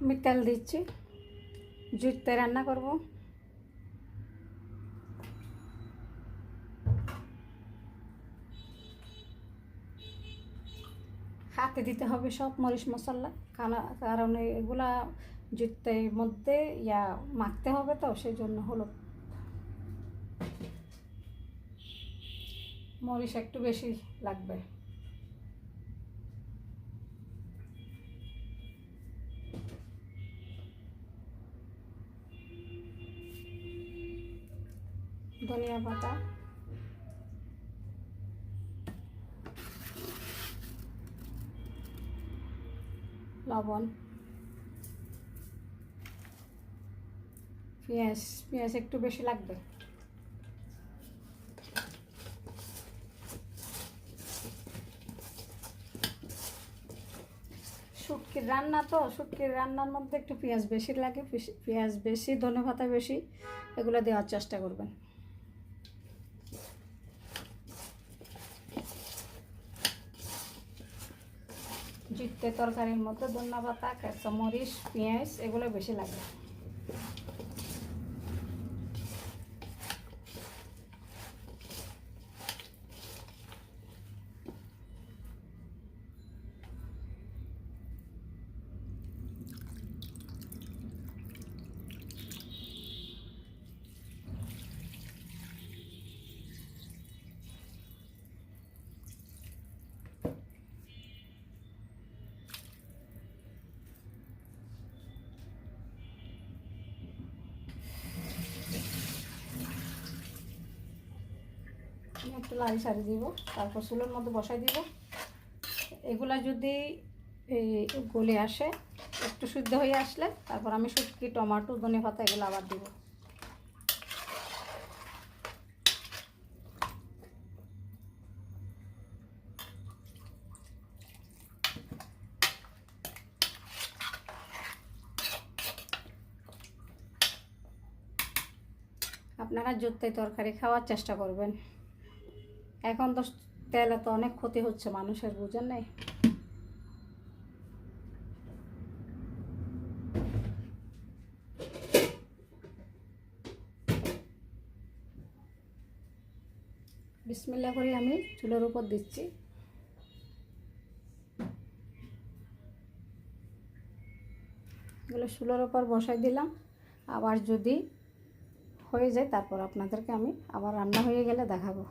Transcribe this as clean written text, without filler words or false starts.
আমি তেল দিচ্ছি, জুইতে রান্না করব। হাতে দিতে হবে সব মরিচ মশলা, কারণ এগুলা জুইতের মধ্যে মাখতে হবে, তো সেই জন্য হলো মরিচ একটু বেশি লাগবে। ধনিয়া পাতা, লবণ, পেঁয়াজ একটু বেশি লাগবে। শুটকির রান্না তো, শুটকির রান্নার মধ্যে একটু পেঁয়াজ বেশি লাগে, পেঁয়াজ বেশি, ধনেপাতা বেশি, এগুলো দেওয়ার চেষ্টা করবেন। জিতে তরকারির মধ্যে ধনেপাতা, কাঁচামরিচ, পেঁয়াজ এগুলো বেশি লাগে। একটু লাড়ি সারি দিব, তারপর চুলের মধ্যে বসাই দিব। এগুলা যদি গলে আসে, একটু সিদ্ধ হয়ে আসলে তারপর আমি শুটকি, টমেটো, ধনেপাতা এগুলো আবার দিব। আপনারা জুত্তায় তরকারি খাওয়ার চেষ্টা করবেন। এখন তো তেলে তো অনেক ক্ষতি হচ্ছে মানুষের, বুঝেন নাই? বিসমিল্লাহ করে আমি চুলের উপর দিচ্ছি। এগুলো চুলের উপর বসাই দিলাম। আবার যদি হয়ে যায় তারপর আপনাদেরকে আমি আবার রান্না হয়ে গেলে দেখাবো।